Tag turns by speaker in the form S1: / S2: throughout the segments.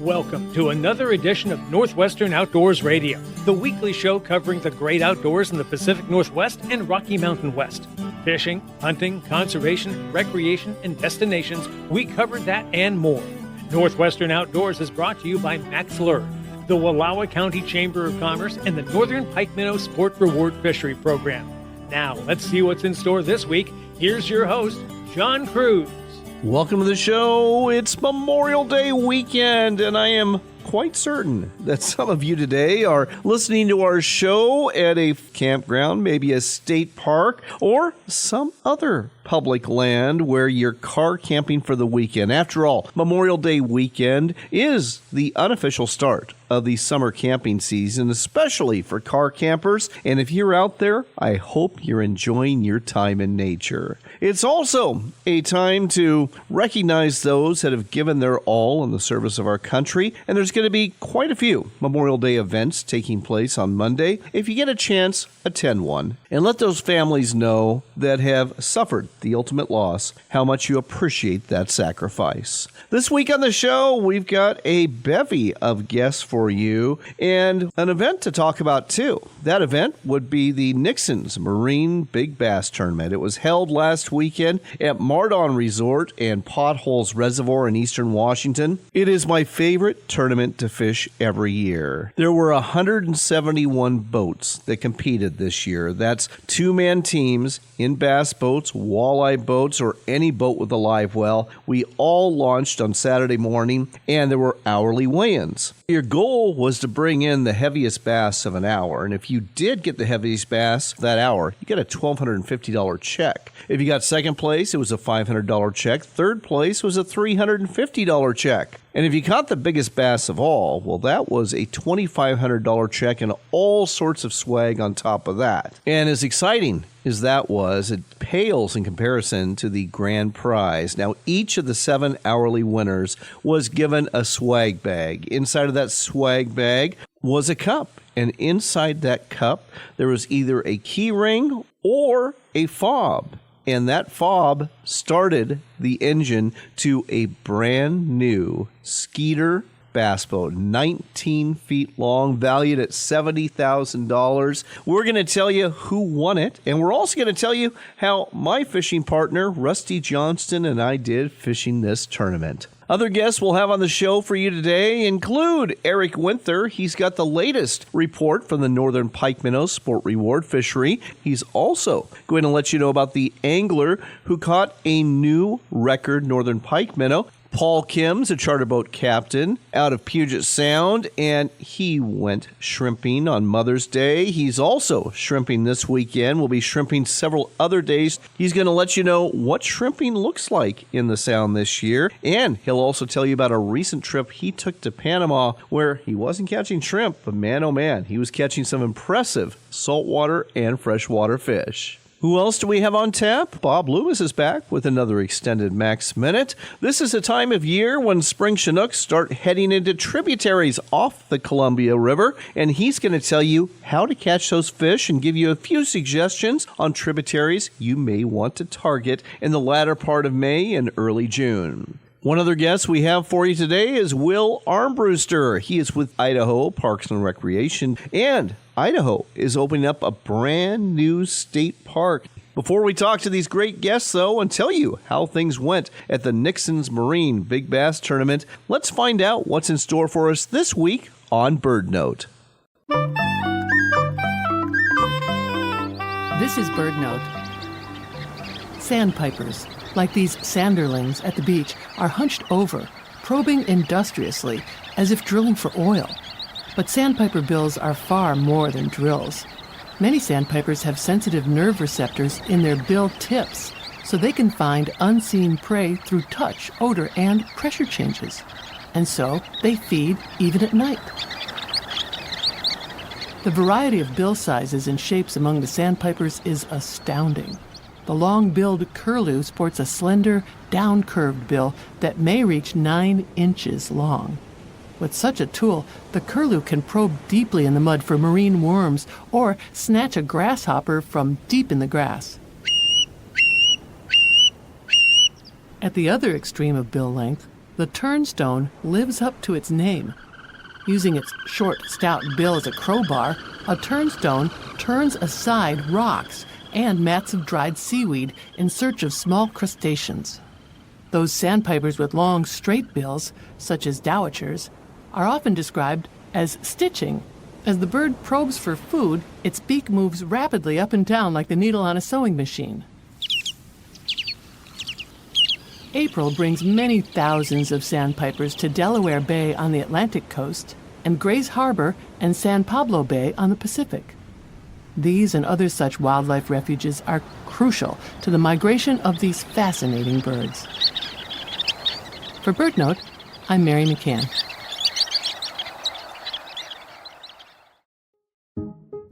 S1: Welcome to another edition of Northwestern Outdoors Radio, the weekly show covering the great outdoors in the Pacific Northwest and Rocky Mountain West. Fishing, hunting, conservation, recreation, and destinations, we cover that and more. Northwestern Outdoors is brought to you by Max Lure, the Wallowa County Chamber of Commerce, and the Northern Pike Minnow Sport Reward Fishery Program. Now, let's see what's in store this week. Here's your host, John Cruz.
S2: Welcome to the show. It's Memorial Day weekend, and I am quite certain that some of you today are listening to our show at a campground, maybe a state park, or some other public land where you're car camping for the weekend. After all, Memorial Day weekend is the unofficial start of the summer camping season, especially for car campers. And if you're out there, I hope you're enjoying your time in nature. It's also a time to recognize those that have given their all in the service of our country. And there's going to be quite a few Memorial Day events taking place on Monday. If you get a chance, attend one. And let those families know that have suffered the ultimate loss how much you appreciate that sacrifice. This week on the show, we've got a bevy of guests for you and an event to talk about too. That event would be the Nixon's Marine Big Bass Tournament. It was held last weekend at Mardon Resort and Potholes Reservoir in eastern Washington. It is my favorite tournament to fish every year. There were 171 boats that competed this year. That's two-man teams in bass boats, walleye boats, or any boat with a live well. We all launched on Saturday morning, and there were hourly weigh-ins. Your goal was to bring in the heaviest bass of an hour, and if you did get the heaviest bass that hour, you get a $1,250 check. If you got second place, it was a $500 check. Third place was a $350 check. And if you caught the biggest bass of all, well, that was a $2,500 check and all sorts of swag on top of that. And as exciting as that was, it pales in comparison to the grand prize. Now, each of the 7 hourly winners was given a swag bag. Inside of that swag bag was a cup. And inside that cup, there was either a key ring or a fob. And that fob started the engine to a brand new Skeeter bass boat, 19 feet long, valued at $70,000. We're going to tell you who won it, and we're also going to tell you how my fishing partner, Rusty Johnston, and I did fishing this tournament. Other guests we'll have on the show for you today include Eric Winther. He's got the latest report from the Northern Pike Minnow Sport Reward Fishery. He's also going to let you know about the angler who caught a new record Northern Pike Minnow. Paul Kim's a charter boat captain out of Puget Sound, and he went shrimping on Mother's Day. He's also shrimping this weekend. We'll be shrimping several other days. He's going to let you know what shrimping looks like in the Sound this year, and he'll also tell you about a recent trip he took to Panama where he wasn't catching shrimp, but man, oh man, he was catching some impressive saltwater and freshwater fish. Who else do we have on tap? Bob Loomis is back with another extended Max Minute. This is a time of year when spring Chinooks start heading into tributaries off the Columbia River, and he's going to tell you how to catch those fish and give you a few suggestions on tributaries you may want to target in the latter part of May and early June. One other guest we have for you today is Will Armbruster. He is with Idaho Parks and Recreation, and Idaho is opening up a brand new state park. Before we talk to these great guests, though, and tell you how things went at the Nixon's Marine Big Bass Tournament, let's find out what's in store for us this week on Bird Note.
S3: This is Bird Note. Sandpipers, like these sanderlings at the beach, are hunched over, probing industriously as if drilling for oil. But sandpiper bills are far more than drills. Many sandpipers have sensitive nerve receptors in their bill tips, so they can find unseen prey through touch, odor, and pressure changes. And so they feed even at night. The variety of bill sizes and shapes among the sandpipers is astounding. The long-billed curlew sports a slender, down-curved bill that may reach 9 inches long. With such a tool, the curlew can probe deeply in the mud for marine worms or snatch a grasshopper from deep in the grass. At the other extreme of bill length, The turnstone lives up to its name. Using its short, stout bill as a crowbar, a turnstone turns aside rocks and mats of dried seaweed in search of small crustaceans. Those sandpipers with long, straight bills, such as dowitchers, are often described as stitching. As the bird probes for food, its beak moves rapidly up and down like the needle on a sewing machine. April brings many thousands of sandpipers to Delaware Bay on the Atlantic coast and Grays Harbor and San Pablo Bay on the Pacific. These and other such wildlife refuges are crucial to the migration of these fascinating birds. For BirdNote, I'm Mary McCann.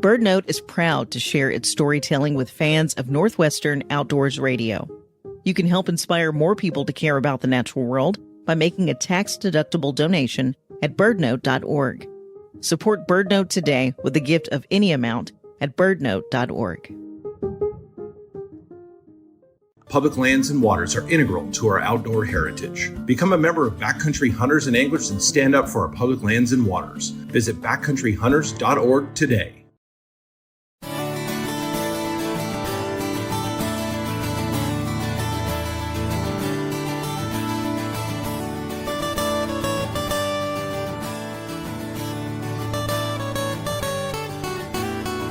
S4: BirdNote is proud to share its storytelling with fans of Northwestern Outdoors Radio. You can help inspire more people to care about the natural world by making a tax-deductible donation at birdnote.org. Support BirdNote today with a gift of any amount at birdnote.org.
S5: Public lands and waters are integral to our outdoor heritage. Become a member of Backcountry Hunters and Anglers and stand up for our public lands and waters. Visit backcountryhunters.org today.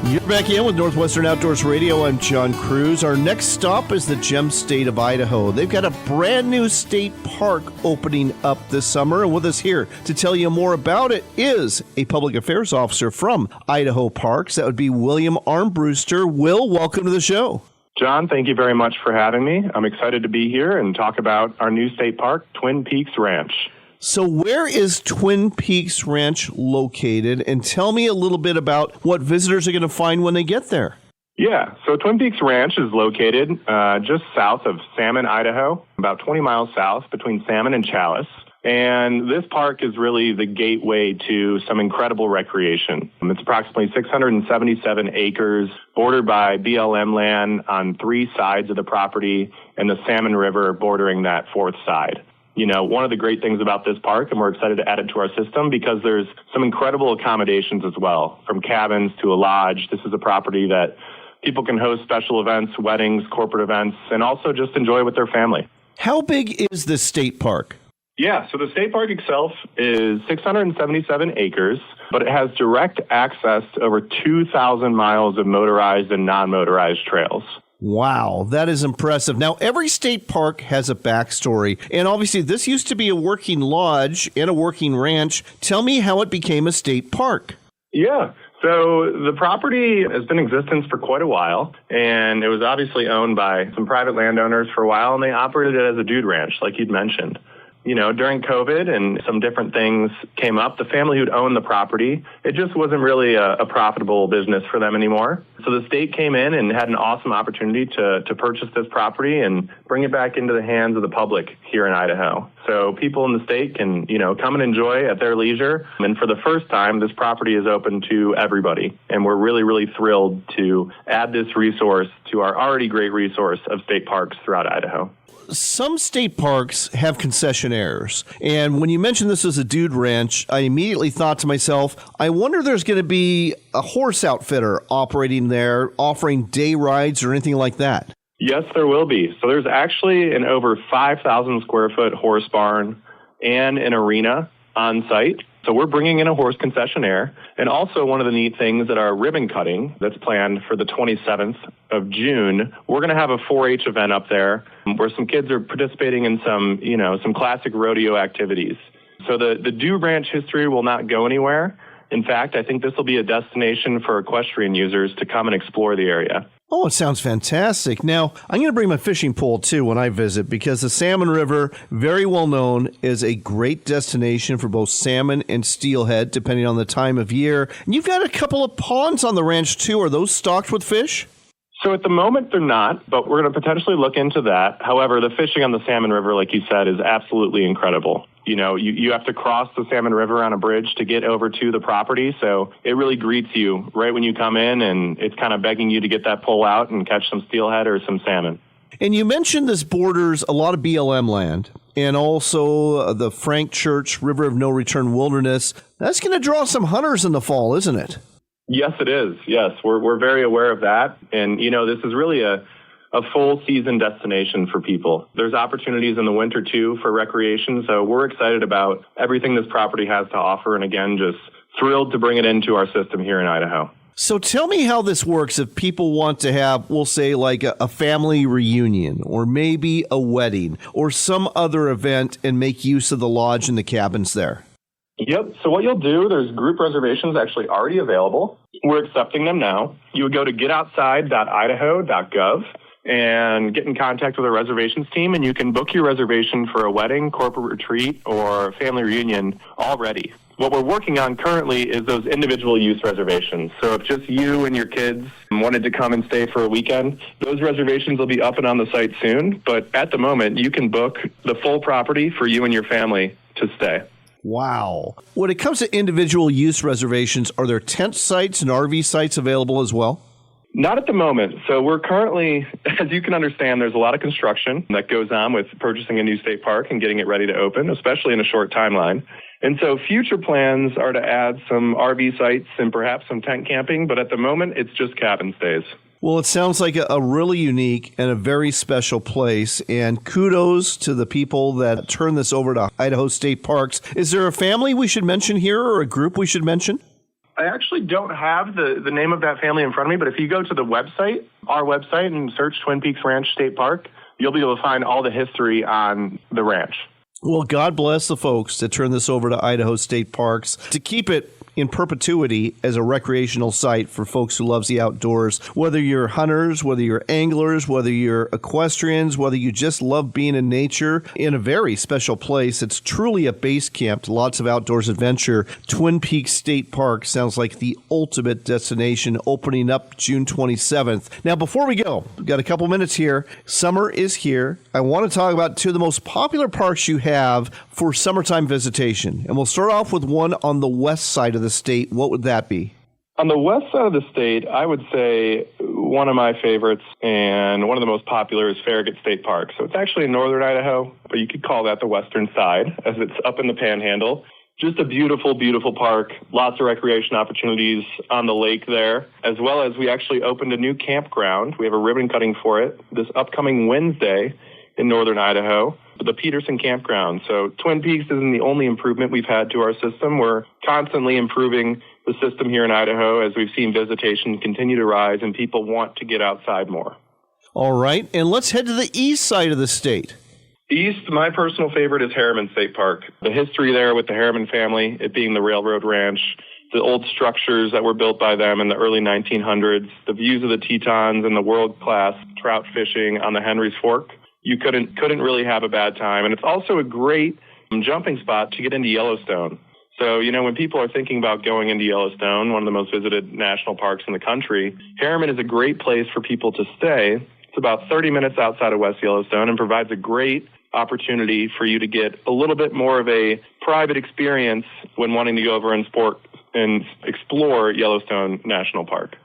S2: You're back in with Northwestern Outdoors Radio. I'm John Cruz. Our next stop is the gem state of Idaho. They've got a brand new state park opening up this summer, and with us here to tell you more about it is a public affairs officer from Idaho Parks. That would be William Armbruster. Will, welcome to the show.
S6: John, thank you very much for having me. I'm excited to be here and talk about our new state park, Twin Peaks Ranch.
S2: So where is Twin Peaks Ranch located? And tell me a little bit about what visitors are going to find when they get there.
S6: Yeah, so Twin Peaks Ranch is located just south of Salmon, Idaho, about 20 miles south between Salmon and Chalice. And this park is really the gateway to some incredible recreation. It's approximately 677 acres, bordered by BLM land on 3 sides of the property, and the Salmon River bordering that 4th side. You know, one of the great things about this park, and we're excited to add it to our system because there's some incredible accommodations as well, from cabins to a lodge. This is a property that people can host special events, weddings, corporate events, and also just enjoy with their family.
S2: How big is this state park?
S6: Yeah, so the state park itself is 677 acres, but it has direct access to over 2,000 miles of motorized and non-motorized trails.
S2: Wow, that is impressive. Now, every state park has a backstory, and obviously this used to be a working lodge and a working ranch. Tell me how it became a state park.
S6: Yeah, so the property has been in existence for quite a while, and it was obviously owned by some private landowners for a while, and they operated it as a dude ranch, like you'd mentioned. You know, during COVID and some different things came up, the family who'd owned the property, it just wasn't really a profitable business for them anymore. So the state came in and had an awesome opportunity to purchase this property and bring it back into the hands of the public here in Idaho. So people in the state can, you know, come and enjoy at their leisure. And for the first time, this property is open to everybody. And we're really, really thrilled to add this resource to our already great resource of state parks throughout Idaho.
S2: Some state parks have concessionaires, and when you mentioned this as a dude ranch, I immediately thought to myself, I wonder there's going to be a horse outfitter operating there, offering day rides or anything like that.
S6: Yes, there will be. So there's actually an over 5,000 square foot horse barn and an arena on site. So we're bringing in a horse concessionaire. And also one of the neat things at our ribbon cutting that's planned for the 27th of June, we're going to have a 4-H event up there where some kids are participating in some classic rodeo activities. So the Dew Ranch history will not go anywhere. In fact, I think this will be a destination for equestrian users to come and explore the area.
S2: Oh, it sounds fantastic. Now, I'm going to bring my fishing pole, too, when I visit, because the Salmon River, very well known, is a great destination for both salmon and steelhead, depending on the time of year. And you've got a couple of ponds on the ranch, too. Are those stocked with fish?
S6: So at the moment, they're not, but we're going to potentially look into that. However, the fishing on the Salmon River, like you said, is absolutely incredible. You know, you have to cross the Salmon River on a bridge to get over to the property. So it really greets you right when you come in, and it's kind of begging you to get that pole out and catch some steelhead or some salmon.
S2: And you mentioned this borders a lot of BLM land. and also the Frank Church River of No Return Wilderness. That's going to draw some hunters in the fall, isn't it?
S6: Yes, it is. Yes, we're very aware of that. And, this is really a full season destination for people. There's opportunities in the winter, too, for recreation. So we're excited about everything this property has to offer. And again, just thrilled to bring it into our system here in Idaho.
S2: So tell me how this works if people want to have, we'll say, like a family reunion or maybe a wedding or some other event and make use of the lodge and the cabins there.
S6: Yep. So what you'll do, there's group reservations actually already available. We're accepting them now. You would go to getoutside.idaho.gov and get in contact with our reservations team, and you can book your reservation for a wedding, corporate retreat, or family reunion already. What we're working on currently is those individual use reservations. So if just you and your kids wanted to come and stay for a weekend, those reservations will be up and on the site soon. But at the moment, you can book the full property for you and your family to stay.
S2: Wow. When it comes to individual use reservations, are there tent sites and RV sites available as well?
S6: Not at the moment. So we're currently, as you can understand, there's a lot of construction that goes on with purchasing a new state park and getting it ready to open, especially in a short timeline. And so future plans are to add some RV sites and perhaps some tent camping, but at the moment, it's just cabin stays.
S2: Well, it sounds like a really unique and a very special place, and kudos to the people that turn this over to Idaho State Parks. Is there a family we should mention here or a group we should mention?
S6: I actually don't have the name of that family in front of me, but if you go to the website, our website, and search Twin Peaks Ranch State Park, you'll be able to find all the history on the ranch.
S2: Well, God bless the folks that turn this over to Idaho State Parks to keep it in perpetuity as a recreational site for folks who loves the outdoors. Whether you're hunters, whether you're anglers, whether you're equestrians, whether you just love being in nature in a very special place. It's truly a base camp to lots of outdoors adventure. Twin Peaks State Park sounds like the ultimate destination, opening up June 27th. Now, before we go, we've got a couple minutes here. Summer is here. I want to talk about two of the most popular parks you have for summertime visitation. And we'll start off with one on the west side of the state. What would that be?
S6: On the west side of the state, I would say one of my favorites and one of the most popular is Farragut State Park. So it's actually in northern Idaho, but you could call that the western side as it's up in the Panhandle. Just a beautiful, beautiful park. Lots of recreation opportunities on the lake there, as well as we actually opened a new campground. We have a ribbon cutting for it this upcoming Wednesday in northern Idaho, the Peterson Campground. So Twin Peaks isn't the only improvement we've had to our system. We're constantly improving the system here in Idaho as we've seen visitation continue to rise and people want to get outside more.
S2: All right, and let's head to the east side of the state.
S6: East, my personal favorite is Harriman State Park. The history there with the Harriman family, it being the railroad ranch, the old structures that were built by them in the early 1900s, the views of the Tetons and the world-class trout fishing on the Henry's Fork. You couldn't really have a bad time. And it's also a great jumping spot to get into Yellowstone. So, when people are thinking about going into Yellowstone, one of the most visited national parks in the country, Harriman is a great place for people to stay. It's about 30 minutes outside of West Yellowstone and provides a great opportunity for you to get a little bit more of a private experience when wanting to go over and explore Yellowstone National Park.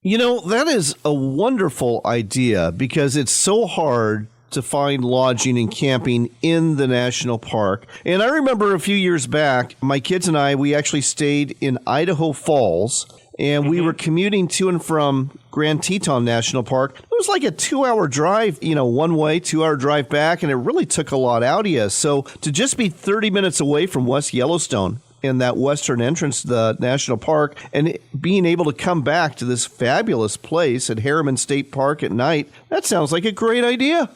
S2: That is a wonderful idea because it's so hard to find lodging and camping in the national park. And I remember a few years back, my kids and I, we actually stayed in Idaho Falls, and we were commuting to and from Grand Teton National Park. It was like a 2-hour drive, one way, 2-hour drive back, and it really took a lot out of you. So to just be 30 minutes away from West Yellowstone in that western entrance to the national park and being able to come back to this fabulous place at Harriman State Park at night, that sounds like a great idea.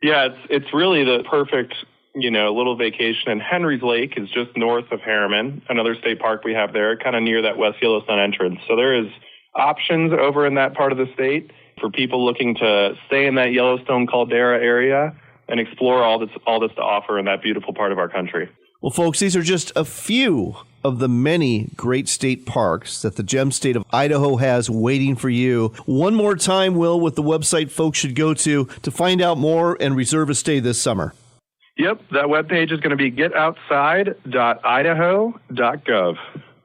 S6: Yeah, it's really the perfect, little vacation. And Henry's Lake is just north of Harriman, another state park we have there, kind of near that West Yellowstone entrance. So there is options over in that part of the state for people looking to stay in that Yellowstone caldera area and explore all this to offer in that beautiful part of our country.
S2: Well, folks, these are just a few of the many great state parks that the gem state of Idaho has waiting for you. One more time, Will, with the website folks should go to find out more and reserve a stay this summer.
S6: Yep, that webpage is going to be getoutside.idaho.gov.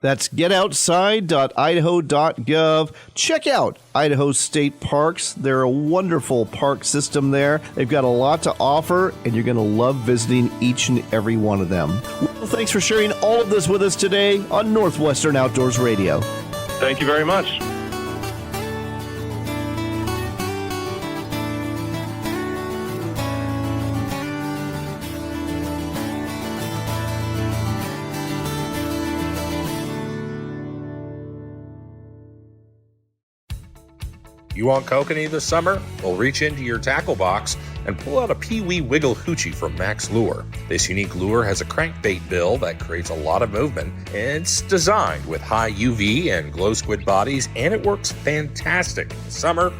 S2: That's getoutside.idaho.gov. Check out Idaho State Parks. They're a wonderful park system there. They've got a lot to offer, and you're going to love visiting each and every one of them. Well, thanks for sharing all of this with us today on Northwestern Outdoors Radio.
S6: Thank you very much.
S7: You want kokanee this summer? Well, reach into your tackle box and pull out a Pee-wee Wiggle Hoochie from Max Lure. This unique lure has a crankbait bill that creates a lot of movement. It's designed with high UV and glow squid bodies, and it works fantastic in the summer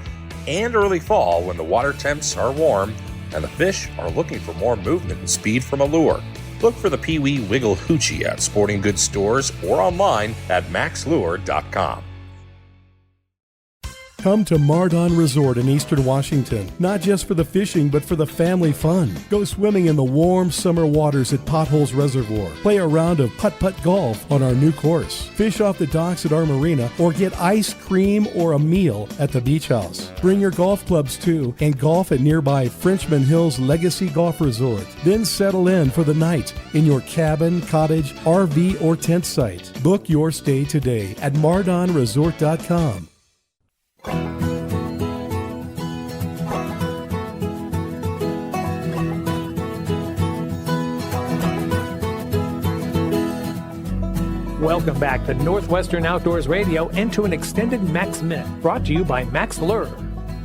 S7: and early fall when the water temps are warm and the fish are looking for more movement and speed from a lure. Look for the Pee-wee Wiggle Hoochie at sporting goods stores or online at maxlure.com.
S8: Come to Mardon Resort in Eastern Washington, not just for the fishing, but for the family fun. Go swimming in the warm summer waters at Potholes Reservoir. Play a round of putt-putt golf on our new course. Fish off the docks at our marina, or get ice cream or a meal at the beach house. Bring your golf clubs too, and golf at nearby Frenchman Hills Legacy Golf Resort. Then settle in for the night in your cabin, cottage, RV, or tent site. Book your stay today at mardonresort.com.
S1: Welcome back to Northwestern Outdoors Radio and to an extended Max Minute brought to you by Max Lure.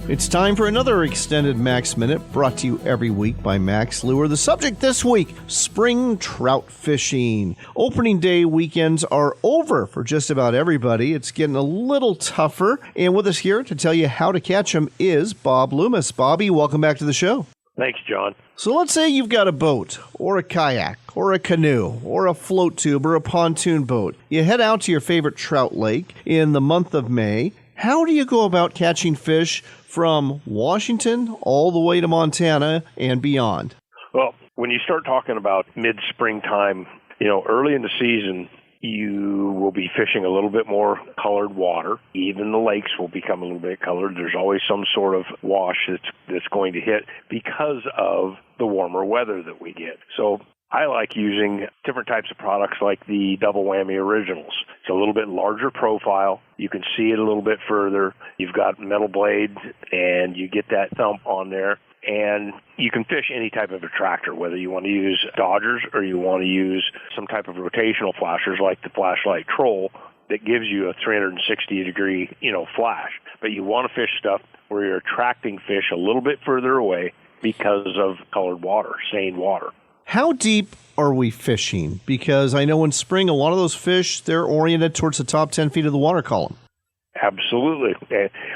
S2: It's time for another extended Max Minute brought to you every week by Max Lure. The subject this week, spring trout fishing. Opening day weekends are over for just about everybody. It's getting a little tougher. And with us here to tell you how to catch them is Bob Loomis. Bobby, welcome back to the show.
S9: Thanks, John.
S2: So let's say you've got a boat or a kayak or a canoe or a float tube or a pontoon boat. You head out to your favorite trout lake in the month of May. How do you go about catching fish from Washington all the way to Montana and beyond?
S9: Well, when you start talking about mid-springtime, early in the season, you will be fishing a little bit more colored water. Even the lakes will become a little bit colored. There's always some sort of wash that's going to hit because of the warmer weather that we get. So I like using different types of products like the Double Whammy Originals. It's a little bit larger profile. You can see it a little bit further. You've got metal blades, and you get that thump on there. And you can fish any type of attractor, whether you want to use Dodgers or you want to use some type of rotational flashers like the Flashlight Troll that gives you a 360-degree, flash. But you want to fish stuff where you're attracting fish a little bit further away because of colored water, sane water.
S2: How deep are we fishing? Because I know in spring, a lot of those fish, they're oriented towards the top 10 feet of the water column.
S9: Absolutely.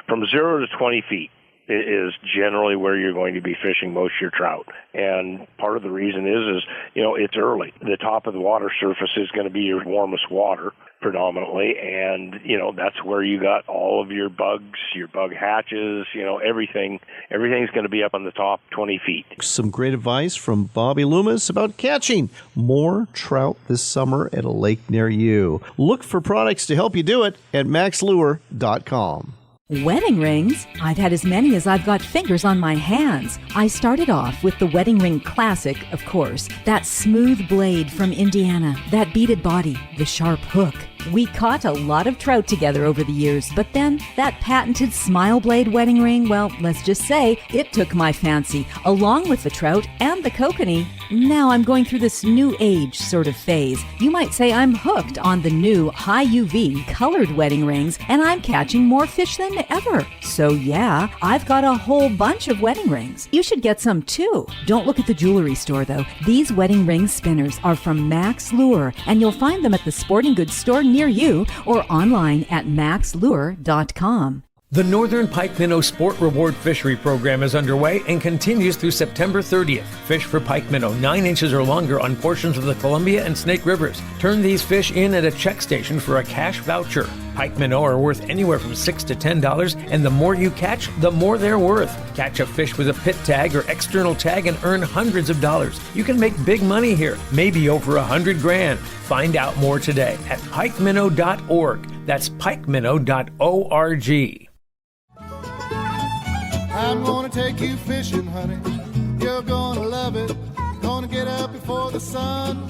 S9: From 0 to 20 feet is generally where you're going to be fishing most of your trout. And part of the reason is it's early. The top of the water surface is going to be your warmest water predominantly, and that's where you got all of your bugs, your bug hatches, everything's going to be up on the top 20 feet. Some
S2: great advice from Bobby Loomis about catching more trout this summer at a lake near you. Look for products to help you do it at maxlure.com.
S10: Wedding rings? I've had as many as I've got fingers on my hands. I started off with the Wedding Ring Classic, of course. That smooth blade from Indiana, that beaded body, the sharp hook. We caught a lot of trout together over the years, but then that patented smile blade wedding ring, well, let's just say it took my fancy, along with the trout and the kokanee. Now I'm going through this new age sort of phase. You might say I'm hooked on the new high UV colored wedding rings, and I'm catching more fish than ever. So yeah, I've got a whole bunch of wedding rings. You should get some too. Don't look at the jewelry store though. These wedding ring spinners are from Max Lure, and you'll find them at the sporting goods store near you or online at maxlure.com.
S1: The Northern Pike Minnow Sport Reward Fishery Program is underway and continues through September 30th. Fish for pike minnow 9 inches or longer on portions of the Columbia and Snake Rivers. Turn these fish in at a check station for a cash voucher. Pike minnow are worth anywhere from $6 to $10, and the more you catch, the more they're worth. Catch a fish with a pit tag or external tag and earn hundreds of dollars. You can make big money here, maybe over $100,000. Find out more today at pikeminnow.org. That's pikeminnow.org.
S11: I'm gonna take you fishing, honey. You're gonna love it. Gonna get up before the sun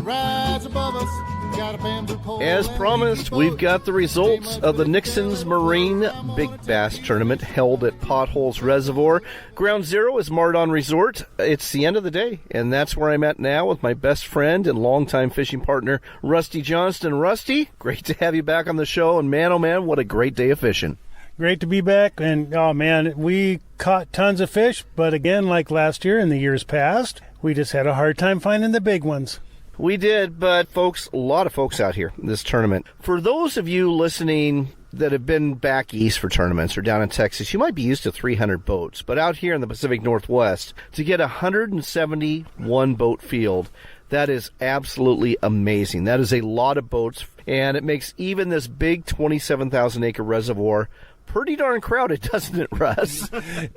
S11: rise above us. Got a bamboo pole.
S2: As promised, we've got the results of the Nixon's Marine Big Bass Tournament held at Potholes Reservoir. Ground Zero is Mardon Resort. It's the end of the day, and that's where I'm at now with my best friend and longtime fishing partner, Rusty Johnston. Rusty, great to have you back on the show, and man, oh man, what a great day of fishing.
S12: Great to be back, and oh man, we caught tons of fish, but again, like last year and the years past, we just had a hard time finding the big ones.
S2: We did, but folks, a lot of folks out here in this tournament. For those of you listening that have been back east for tournaments or down in Texas, you might be used to 300 boats, but out here in the Pacific Northwest, to get a 171 boat field, that is absolutely amazing. That is a lot of boats, and it makes even this big 27,000 acre reservoir pretty darn crowded, doesn't it, Russ?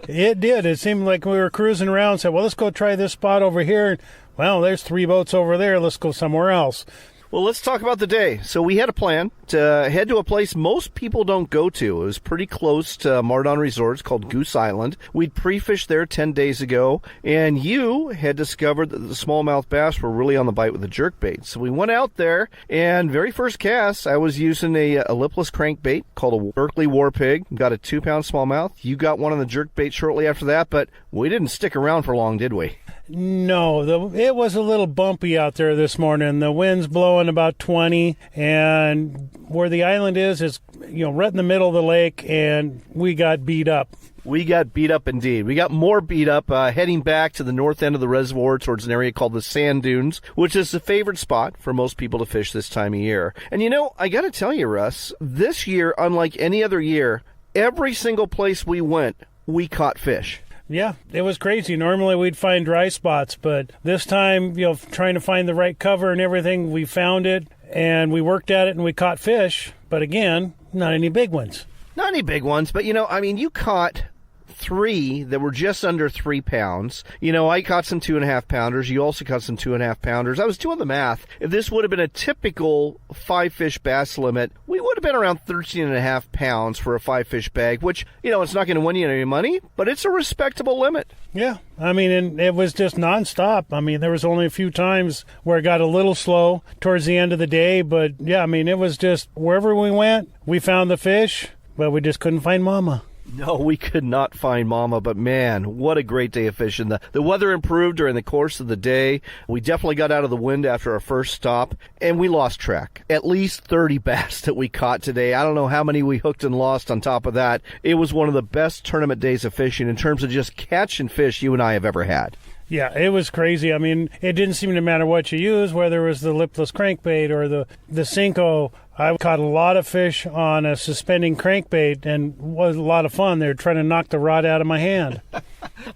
S12: It did. It seemed like we were cruising around and said, well, let's go try this spot over here. Well, there's 3 boats over there. Let's go somewhere else.
S2: Well, let's talk about the day. So we had a plan to head to a place most people don't go to. It was pretty close to Mardon Resorts called Goose Island. We'd pre-fished there 10 days ago, and you had discovered that the smallmouth bass were really on the bite with the jerkbait. So we went out there, and very first cast, I was using a lipless crankbait called a Berkeley War Pig. Got a 2-pound smallmouth. You got one on the jerkbait shortly after that, but we didn't stick around for long, did we?
S12: No, it was a little bumpy out there this morning. The wind's blowing about 20, and where the island is right in the middle of the lake, and we got beat up.
S2: We got beat up indeed. We got more beat up heading back to the north end of the reservoir towards an area called the Sand Dunes, which is the favorite spot for most people to fish this time of year. And I got to tell you, Russ, this year, unlike any other year, every single place we went, we caught fish.
S12: Yeah, it was crazy. Normally we'd find dry spots, but this time, trying to find the right cover and everything, we found it, and we worked at it, and we caught fish. But again, not any big ones.
S2: Not any big ones, but, you caught 3 that were just under 3 pounds. I caught some 2.5-pounders. You also caught some 2.5-pounders. I was doing the math. If this would have been a typical 5-fish bass limit, we would have been around 13.5 pounds for a 5-fish bag, which, it's not going to win you any money, but it's a respectable limit.
S12: Yeah, and it was just nonstop. There was only a few times where it got a little slow towards the end of the day, but yeah, it was just wherever we went, we found the fish, but we just couldn't find Mama.
S2: No, we could not find Mama, but man, what a great day of fishing. The weather improved during the course of the day. We definitely got out of the wind after our first stop, and we lost track. At least 30 bass that we caught today. I don't know how many we hooked and lost on top of that. It was one of the best tournament days of fishing in terms of just catching fish you and I have ever had.
S12: Yeah, it was crazy. It didn't seem to matter what you used, whether it was the lipless crankbait or the Cinco. I caught a lot of fish on a suspending crankbait, and it was a lot of fun. They were trying to knock the rod out of my hand.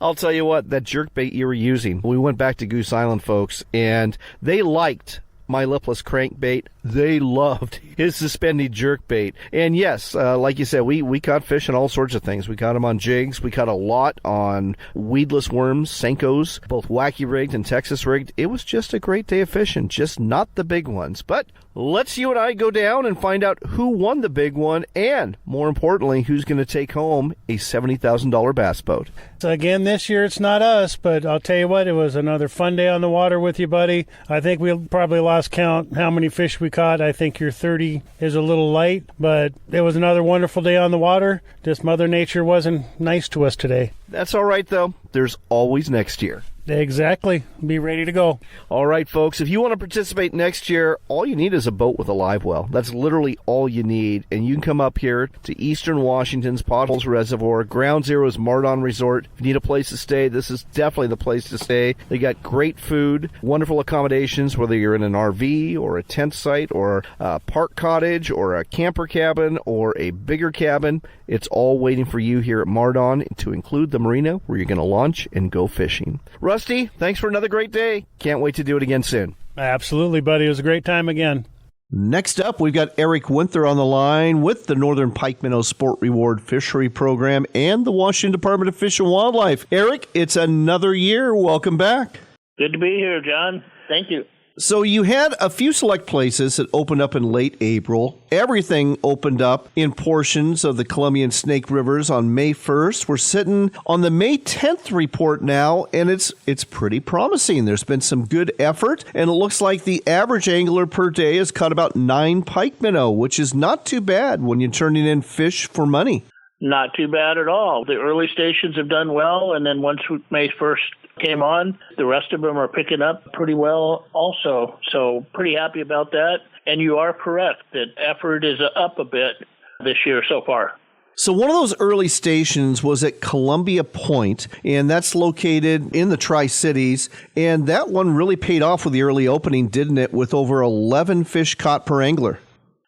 S2: I'll tell you what, that jerkbait you were using, we went back to Goose Island, folks, and they liked my lipless crankbait. They loved his suspended jerkbait. And yes, like you said, we caught fish on all sorts of things. We caught them on jigs. We caught a lot on weedless worms, Senkos, both wacky rigged and Texas rigged. It was just a great day of fishing, just not the big ones. But let's you and I go down and find out who won the big one, and more importantly, who's going to take home a $70,000 bass boat.
S12: So again, this year it's not us, but I'll tell you what, it was another fun day on the water with you, buddy. I think we probably lost count how many fish we caught. I think your 30 is a little light, but it was another wonderful day on the water. Just Mother Nature wasn't nice to us today.
S2: That's all right, though. There's always next year.
S12: Exactly. Be ready to go.
S2: All right, folks, if you want to participate next year, all you need is a boat with a live well. That's literally all you need. And you can come up here to Eastern Washington's Potholes Reservoir. Ground Zero is Mardon Resort. If you need a place to stay, this is definitely the place to stay. They got great food, wonderful accommodations, whether you're in an RV or a tent site or a park cottage or a camper cabin or a bigger cabin. It's all waiting for you here at Mardon, to include the marina where you're going to launch and go fishing. Rusty, thanks for another great day. Can't wait to do it again soon.
S12: Absolutely, buddy. It was a great time again.
S2: Next up, we've got Eric Winther on the line with the Northern Pike Minnow Sport Reward Fishery Program and the Washington Department of Fish and Wildlife. Eric, it's another year. Welcome back.
S13: Good to be here, John. Thank you.
S2: So you had a few select places that opened up in late April. Everything opened up in portions of the Columbia and Snake Rivers on May 1st. We're sitting on the May 10th report now, and it's pretty promising. There's been some good effort, and it looks like the average angler per day has caught about 9 pike minnow, which is not too bad when you're turning in fish for money.
S13: Not too bad at all. The early stations have done well, and then once May 1st came on, the rest of them are picking up pretty well also. So pretty happy about that. And you are correct that effort is up a bit this year so far.
S2: So one of those early stations was at Columbia Point, and that's located in the Tri-Cities. And that one really paid off with the early opening, didn't it, with over 11 fish caught per angler?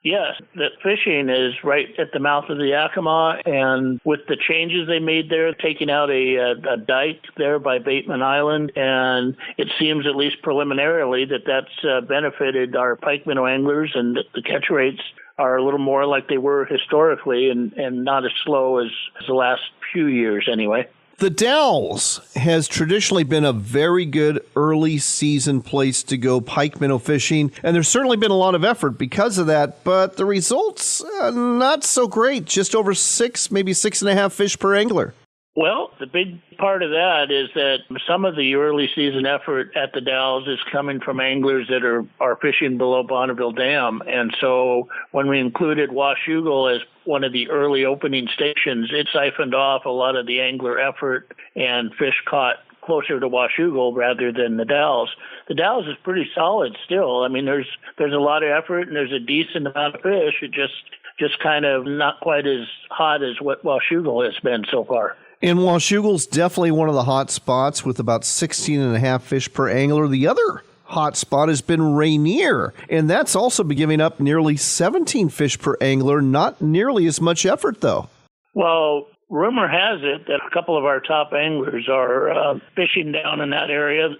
S13: Yes, the fishing is right at the mouth of the Yakima, and with the changes they made there, taking out a dike there by Bateman Island, and it seems, at least preliminarily, that's benefited our pike minnow anglers, and the catch rates are a little more like they were historically, and not as slow as the last few years anyway.
S2: The Dalles has traditionally been a very good early season place to go pike minnow fishing, and there's certainly been a lot of effort because of that, but the results, not so great. Just over 6, maybe 6.5 fish per angler.
S13: Well, the big part of that is that some of the early season effort at the Dalles is coming from anglers that are fishing below Bonneville Dam. And so when we included Washougal as one of the early opening stations, it siphoned off a lot of the angler effort and fish caught closer to Washougal rather than the Dalles. The Dalles is pretty solid still. I mean, there's a lot of effort and there's a decent amount of fish. It just kind of not quite as hot as what Washougal has been so far.
S2: And Washougal's definitely one of the hot spots with about 16.5 fish per angler. The other hot spot has been Rainier, and that's also been giving up nearly 17 fish per angler. Not nearly as much effort, though.
S13: Well, rumor has it that a couple of our top anglers are fishing down in that area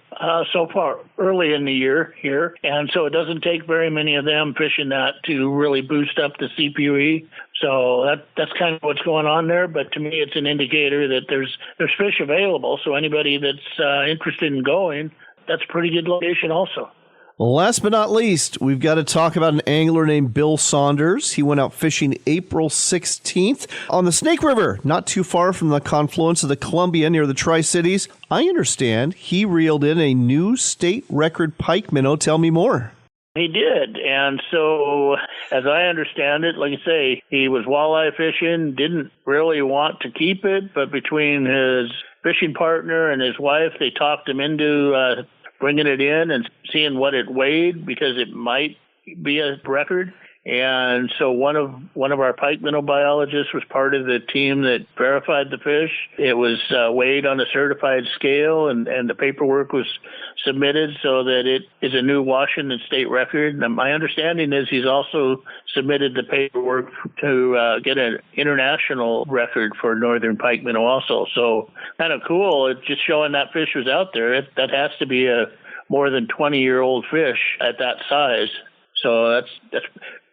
S13: so far early in the year here. And so it doesn't take very many of them fishing that to really boost up the CPE. So that's kind of what's going on there. But to me, it's an indicator that there's fish available. So anybody that's interested in going, that's a pretty good location also.
S2: Last but not least, we've got to talk about an angler named Bill Saunders. He went out fishing April 16th on the Snake River, not too far from the confluence of the Columbia near the Tri-Cities. I understand he reeled in a new state record pike minnow. Tell me more.
S13: He did. And so, as I understand it, like I say, he was walleye fishing, didn't really want to keep it, but between his fishing partner and his wife, they talked him into bringing it in and seeing what it weighed because it might be a record. And so one of our pike minnow biologists was part of the team that verified the fish. It was weighed on a certified scale, and the paperwork was submitted so that it is a new Washington state record. And my understanding is he's also submitted the paperwork to get an international record for northern pike minnow also. So kind of cool. It's just showing that fish was out there. That has to be a more than 20-year-old fish at that size. So that's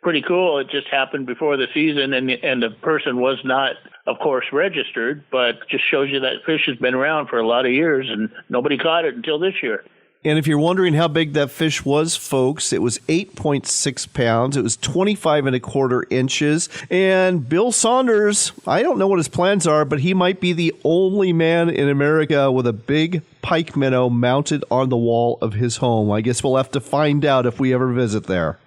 S13: pretty cool. It just happened before the season, and the person was not, of course, registered, but just shows you that fish has been around for a lot of years, and nobody caught it until this year.
S2: And if you're wondering how big that fish was, folks, it was 8.6 pounds. It was 25.25 inches. And Bill Saunders, I don't know what his plans are, but he might be the only man in America with a big pike minnow mounted on the wall of his home. I guess we'll have to find out if we ever visit there.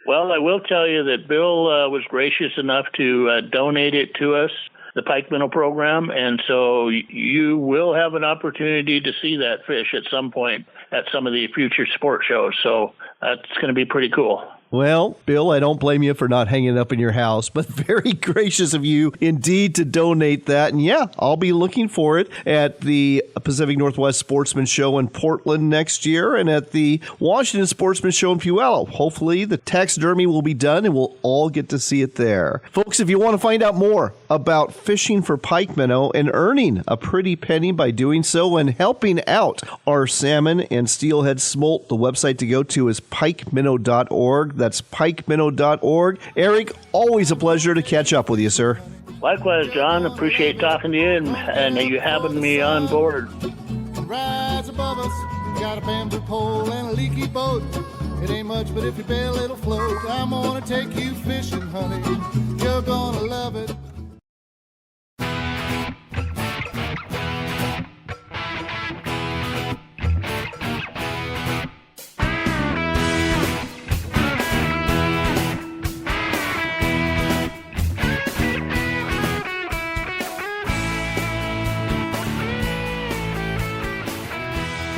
S13: Well, I will tell you that Bill was gracious enough to donate it to us, the pike minnow program, and so you will have an opportunity to see that fish at some point at some of the future sport shows. So that's going to be pretty cool.
S2: Well, Bill, I don't blame you for not hanging it up in your house, but very gracious of you indeed to donate that. And yeah, I'll be looking for it at the Pacific Northwest Sportsman Show in Portland next year and at the Washington Sportsman Show in Puyallup. Hopefully the taxidermy will be done and we'll all get to see it there. Folks, if you want to find out more about fishing for pike minnow and earning a pretty penny by doing so and helping out our salmon and steelhead smolt, the website to go to is pikeminnow.org. That's pikeminnow.org. Eric, always a pleasure to catch up with you, sir.
S13: Likewise, John. Appreciate talking to you and you having me on board.
S11: Rise above us, got a bamboo pole and a leaky boat. It ain't much, but if you bail, it'll float. I'm gonna take you fishing, honey. You're gonna love it.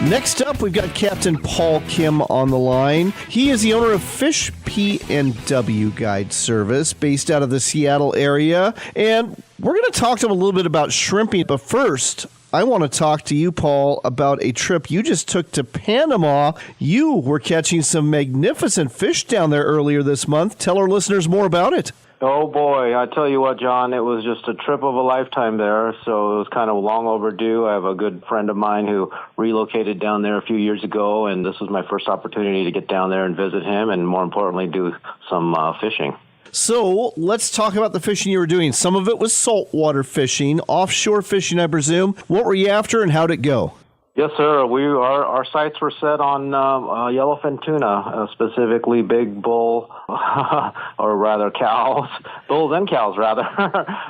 S2: Next up, we've got Captain Paul Kim on the line. He is the owner of Fish P&W Guide Service based out of the Seattle area. And we're going to talk to him a little bit about shrimping. But first, I want to talk to you, Paul, about a trip you just took to Panama. You were catching some magnificent fish down there earlier this month. Tell our listeners more about it.
S14: Oh, boy. I tell you what, John, it was just a trip of a lifetime there, so it was kind of long overdue. I have a good friend of mine who relocated down there a few years ago, and this was my first opportunity to get down there and visit him and, more importantly, do some fishing.
S2: So let's talk about the fishing you were doing. Some of it was saltwater fishing, offshore fishing, I presume. What were you after, and how'd it go?
S14: Yes, sir. Our sights were set on yellowfin tuna, specifically big bull, or rather cows, bulls and cows rather,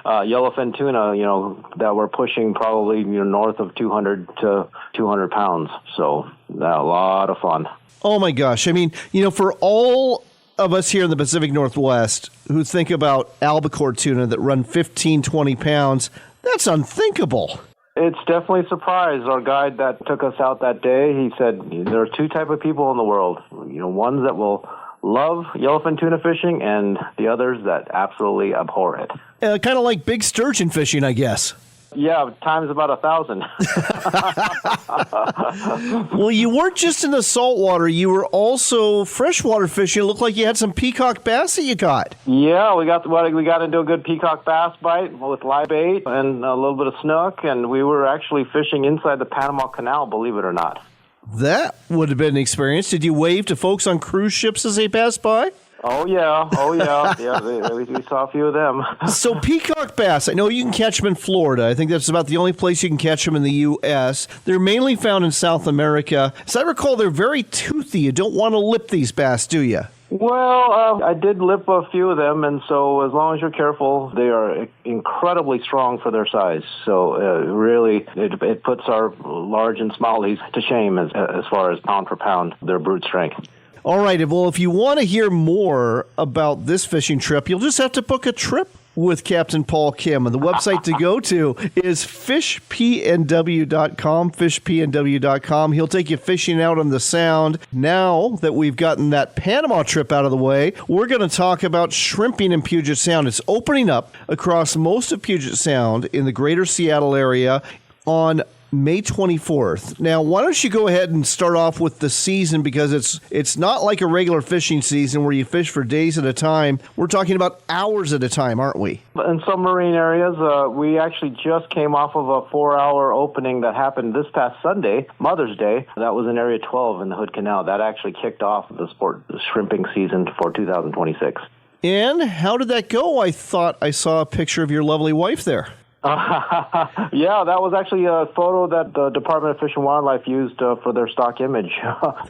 S14: yellowfin tuna. That were pushing probably north of 200 to 200 pounds. So a lot of fun.
S2: Oh my gosh! I mean, for all of us here in the Pacific Northwest who think about albacore tuna that run 15, 20 pounds, that's unthinkable.
S14: It's definitely a surprise. Our guide that took us out that day, he said there are two type of people in the world. Ones that will love yellowfin tuna fishing and the others that absolutely abhor it.
S2: Kind of like big sturgeon fishing, I guess.
S14: Yeah, times about 1,000.
S2: Well, you weren't just in the saltwater. You were also freshwater fishing. It looked like you had some peacock bass that you caught.
S14: Yeah, we got into a good peacock bass bite with live bait and a little bit of snook, and we were actually fishing inside the Panama Canal, believe it or not.
S2: That would have been an experience. Did you wave to folks on cruise ships as they passed by?
S14: Oh, yeah. Yeah, we saw a few of them.
S2: So peacock bass, I know you can catch them in Florida. I think that's about the only place you can catch them in the U.S. They're mainly found in South America. As I recall, they're very toothy. You don't want to lip these bass, do you?
S14: Well, I did lip a few of them, and so as long as you're careful, they are incredibly strong for their size. So really, it puts our large and smallies to shame as far as pound for pound, their brute strength.
S2: All right. Well, if you want to hear more about this fishing trip, you'll just have to book a trip with Captain Paul Kim. And the website to go to is fishpnw.com, fishpnw.com. He'll take you fishing out on the Sound. Now that we've gotten that Panama trip out of the way, we're going to talk about shrimping in Puget Sound. It's opening up across most of Puget Sound in the greater Seattle area on May 24th. Now, why don't you go ahead and start off with the season, because it's not like a regular fishing season where you fish for days at a time. We're talking about hours at a time, aren't we?
S14: In some marine areas, we actually just came off of a 4-hour opening that happened this past Sunday, Mother's Day. That was in Area 12 in the Hood Canal. That actually kicked off the shrimping season for 2026.
S2: And how did that go? I thought I saw a picture of your lovely wife there.
S14: Yeah, that was actually a photo that the Department of Fish and Wildlife used for their stock image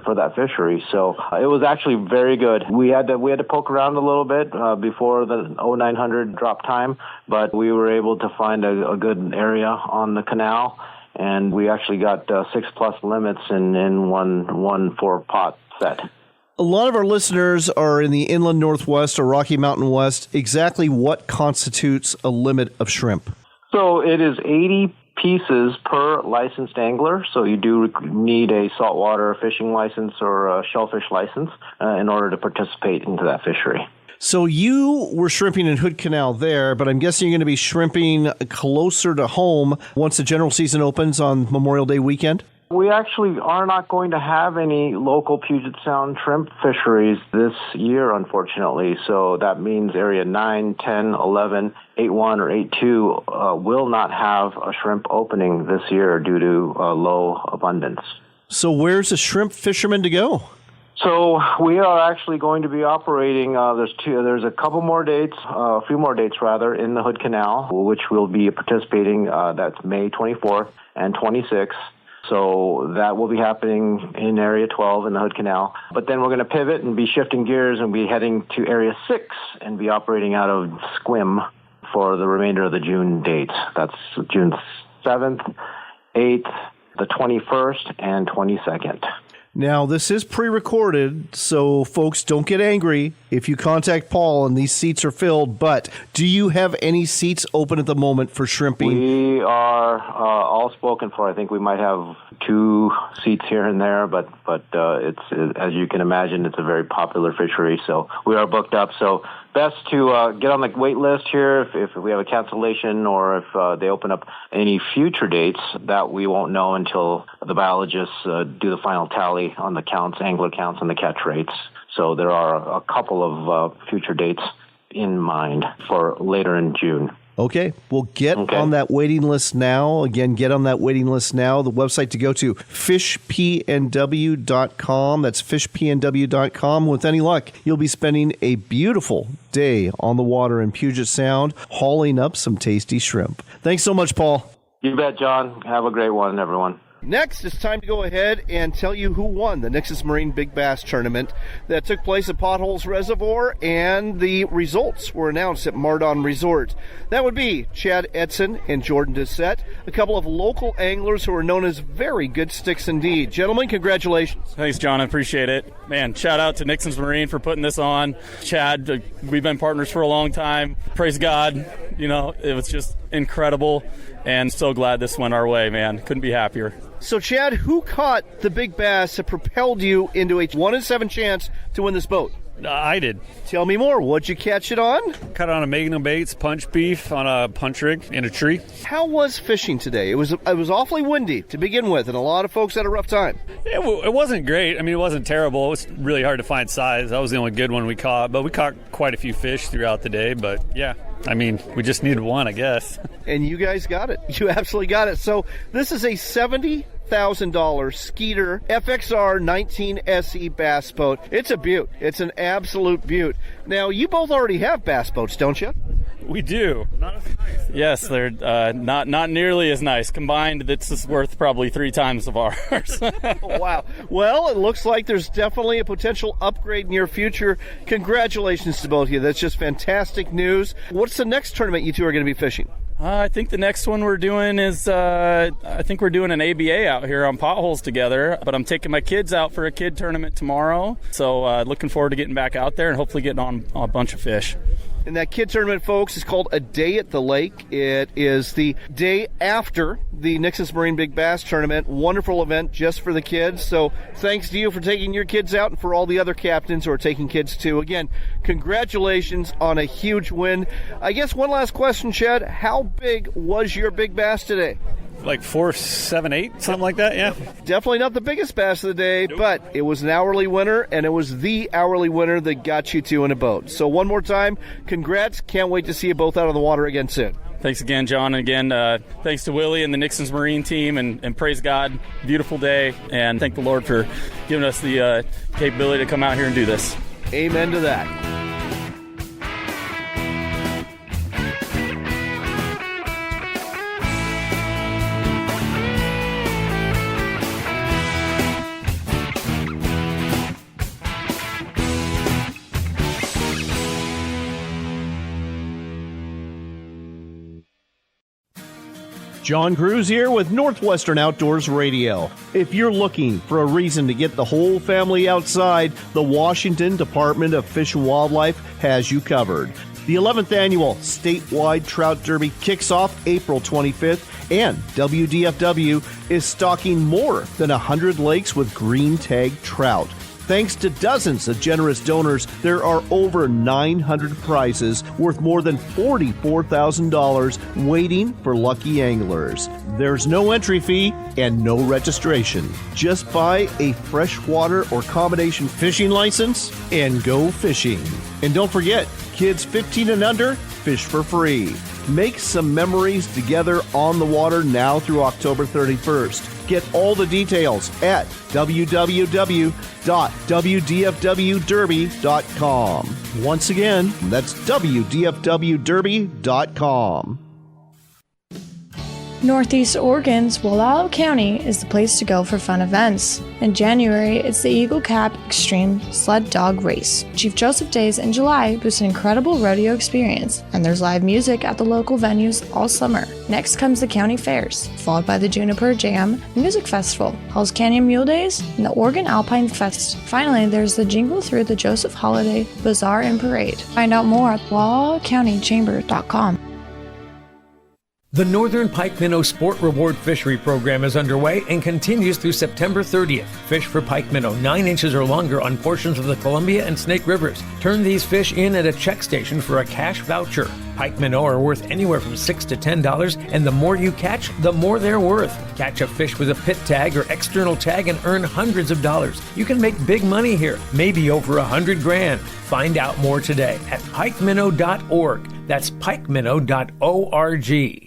S14: for that fishery. So it was actually very good. We had to poke around a little bit before the 0900 drop time, but we were able to find a good area on the canal, and we actually got 6+ limits in one 4-pot set.
S2: A lot of our listeners are in the inland Northwest or Rocky Mountain West. Exactly what constitutes a limit of shrimp?
S14: So it is 80 pieces per licensed angler. So you do need a saltwater fishing license or a shellfish license in order to participate into that fishery.
S2: So you were shrimping in Hood Canal there, but I'm guessing you're going to be shrimping closer to home once the general season opens on Memorial Day weekend?
S14: We actually are not going to have any local Puget Sound shrimp fisheries this year, unfortunately. So that means Area 9, 10, 11, 8-1, or 8-2 will not have a shrimp opening this year due to low abundance.
S2: So where's the shrimp fisherman to go?
S14: So we are actually going to be operating. There's a couple more dates, a few more dates rather, in the Hood Canal, which we'll be participating. That's May 24th and 26th. So that will be happening in Area 12 in the Hood Canal. But then we're going to pivot and be shifting gears and be heading to Area 6 and be operating out of Squim for the remainder of the June dates. That's June 7th, 8th, the 21st, and 22nd.
S2: Now, this is pre-recorded, so folks, don't get angry if you contact Paul and these seats are filled, but do you have any seats open at the moment for shrimping?
S14: We are all spoken for. I think we might have 2 seats here and there, but it's as you can imagine, it's a very popular fishery, so we are booked up. So best to get on the wait list here if we have a cancellation or if they open up any future dates that we won't know until the biologists do the final tally on the counts, angler counts, and the catch rates. So there are a couple of future dates in mind for later in June.
S2: Okay, well, get on that waiting list now. Again, get on that waiting list now. The website to go to, fishpnw.com. That's fishpnw.com. With any luck, you'll be spending a beautiful day on the water in Puget Sound, hauling up some tasty shrimp. Thanks so much, Paul.
S14: You bet, John. Have a great one, everyone.
S2: Next, it's time to go ahead and tell you who won the Nixon Marine Big Bass Tournament that took place at Potholes Reservoir, and the results were announced at Mardon Resort. That would be Chad Edson and Jordan Doucette, a couple of local anglers who are known as very good sticks indeed. Gentlemen, congratulations.
S15: Thanks, John. I appreciate it. Man, shout out to Nixon's Marine for putting this on. Chad, we've been partners for a long time. Praise God. It was just incredible, and so glad this went our way, man. Couldn't be happier.
S2: So, Chad, who caught the big bass that propelled you into a 1 in 7 chance to win this boat?
S16: I did.
S2: Tell me more. What'd you catch it on?
S16: Caught it on a Magnum Baits punch beef on a punch rig in a tree.
S2: How was fishing today? It was awfully windy to begin with, and a lot of folks had a rough time.
S16: It wasn't great. I mean, it wasn't terrible. It was really hard to find size. That was the only good one we caught, but we caught quite a few fish throughout the day. But yeah, I mean, we just needed one, I guess.
S2: And you guys got it. You absolutely got it. So this is a $70,000 Skeeter FXR 19 SE bass boat. It's a beaut. It's an absolute beaut. Now, you both already have bass boats, don't you?
S16: We do. Not as nice. Yes, they're not nearly as nice. Combined, this is worth probably 3 times of ours.
S2: Wow. Well, it looks like there's definitely a potential upgrade near future. Congratulations to both of you. That's just fantastic news. What's the next tournament you two are going to be fishing?
S16: I think the next one we're doing is, I think we're doing an ABA out here on Potholes together, but I'm taking my kids out for a kid tournament tomorrow, so looking forward to getting back out there and hopefully getting on a bunch of fish.
S2: And that kid tournament, folks, is called A Day at the Lake. It is the day after the Nixon's Marine Big Bass Tournament. Wonderful event just for the kids. So thanks to you for taking your kids out and for all the other captains who are taking kids too. Again, congratulations on a huge win. I guess one last question, Chad. How big was your big bass today?
S16: Like 4, 7, 8, something like that, yeah.
S2: Definitely not the biggest bass of the day, but it was an hourly winner, and it was the hourly winner that got you two in a boat. So one more time, congrats. Can't wait to see you both out on the water again soon.
S16: Thanks again, John. And again, thanks to Willie and the Nixon's Marine team, and praise God. Beautiful day, and thank the Lord for giving us the capability to come out here and do this.
S2: Amen to that. John Cruz here with Northwestern Outdoors Radio. If you're looking for a reason to get the whole family outside, the Washington Department of Fish and Wildlife has you covered. The 11th annual statewide trout derby kicks off April 25th, and WDFW is stocking more than 100 lakes with green tag trout. Thanks to dozens of generous donors, there are over 900 prizes worth more than $44,000 waiting for lucky anglers. There's no entry fee and no registration. Just buy a freshwater or combination fishing license and go fishing. And don't forget, kids 15 and under, fish for free. Make some memories together on the water now through October 31st. Get all the details at www.wdfwderby.com. Once again, that's wdfwderby.com.
S17: Northeast Oregon's Wallowa County is the place to go for fun events. In January, it's the Eagle Cap Extreme Sled Dog Race. Chief Joseph Days in July boosts an incredible rodeo experience, and there's live music at the local venues all summer. Next comes the county fairs, followed by the Juniper Jam Music Festival, Hell's Canyon Mule Days, and the Oregon Alpine Fest. Finally, there's the Jingle Through the Joseph Holiday Bazaar and Parade. Find out more at WallowaCountyChamber.com.
S1: The Northern Pike Minnow Sport Reward Fishery Program is underway and continues through September 30th. Fish for pike minnow 9 inches or longer on portions of the Columbia and Snake Rivers. Turn these fish in at a check station for a cash voucher. Pike minnow are worth anywhere from $6 to $10, and the more you catch, the more they're worth. Catch a fish with a pit tag or external tag and earn hundreds of dollars. You can make big money here, maybe over $100,000. Find out more today at pikeminnow.org. That's pikeminnow.org.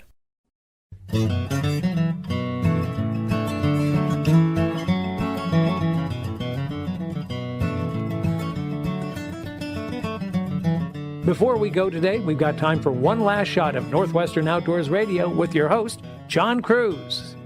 S1: Before we go today, we've got time for one last shot of Northwestern Outdoors Radio with your host, John Cruz.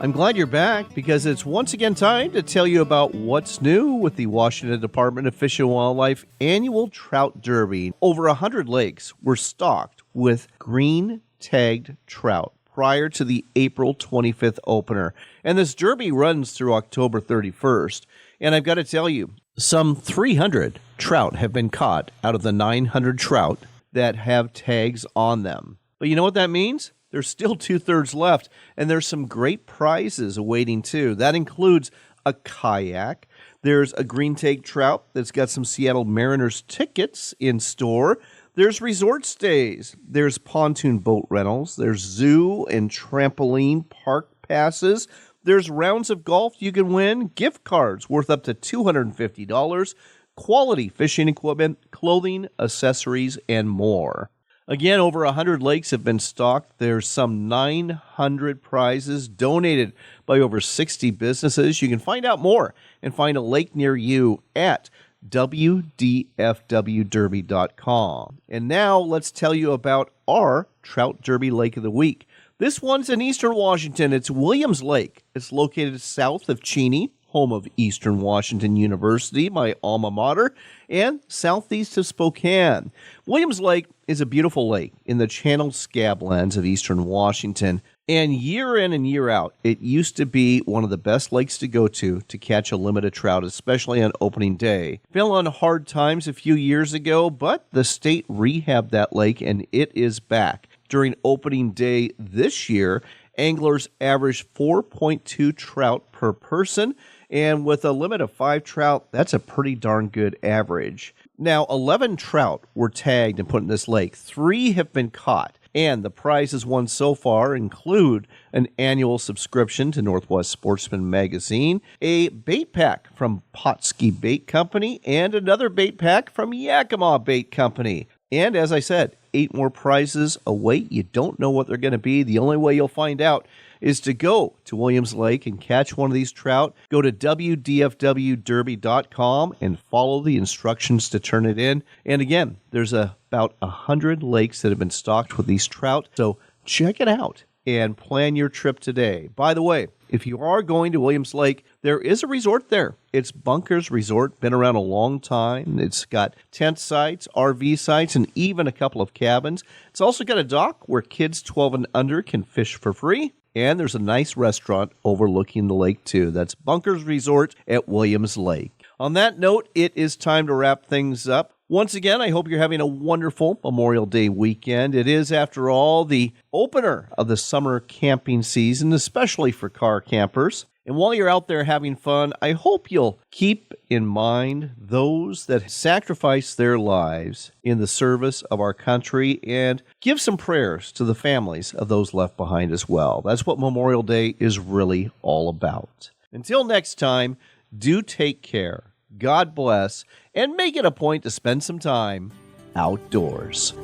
S2: I'm glad you're back because it's once again time to tell you about what's new with the Washington Department of Fish and Wildlife annual Trout Derby. Over 100 lakes were stocked with green tagged trout prior to the April 25th opener. And this derby runs through October 31st. And I've got to tell you, some 300 trout have been caught out of the 900 trout that have tags on them. But you know what that means? There's still 2/3 left, and there's some great prizes awaiting too. That includes a kayak. There's a green tag trout that's got some Seattle Mariners tickets in store. There's resort stays. There's pontoon boat rentals. There's zoo and trampoline park passes. There's rounds of golf you can win, gift cards worth up to $250, quality fishing equipment, clothing, accessories, and more. Again, over 100 lakes have been stocked. There's some 900 prizes donated by over 60 businesses. You can find out more and find a lake near you at wdfwderby.com. And now let's tell you about our Trout Derby Lake of the Week. This one's in Eastern Washington. It's Williams Lake. It's located south of Cheney, home of Eastern Washington University, my alma mater, and southeast of Spokane. Williams Lake is a beautiful lake in the channeled scablands of Eastern Washington. And year in and year out, it used to be one of the best lakes to go to catch a limited trout, especially on opening day. Fell on hard times a few years ago, but the state rehabbed that lake and it is back. During opening day this year, anglers averaged 4.2 trout per person, and with a limit of 5 trout, that's a pretty darn good average. Now, 11 trout were tagged and put in this lake. 3 have been caught. And the prizes won so far include an annual subscription to Northwest Sportsman magazine, a bait pack from Potski Bait Company, and another bait pack from Yakima Bait Company. And as I said, 8 more prizes await. You don't know what they're going to be. The only way you'll find out is to go to Williams Lake and catch one of these trout. Go to wdfwderby.com and follow the instructions to turn it in. And again, there's about 100 lakes that have been stocked with these trout. So check it out and plan your trip today. By the way, if you are going to Williams Lake, there is a resort there. It's Bunkers Resort, been around a long time. It's got tent sites, RV sites, and even a couple of cabins. It's also got a dock where kids 12 and under can fish for free. And there's a nice restaurant overlooking the lake, too. That's Bunkers Resort at Williams Lake. On that note, it is time to wrap things up. Once again, I hope you're having a wonderful Memorial Day weekend. It is, after all, the opener of the summer camping season, especially for car campers. And while you're out there having fun, I hope you'll keep in mind those that sacrifice their lives in the service of our country and give some prayers to the families of those left behind as well. That's what Memorial Day is really all about. Until next time, do take care. God bless, and make it a point to spend some time outdoors.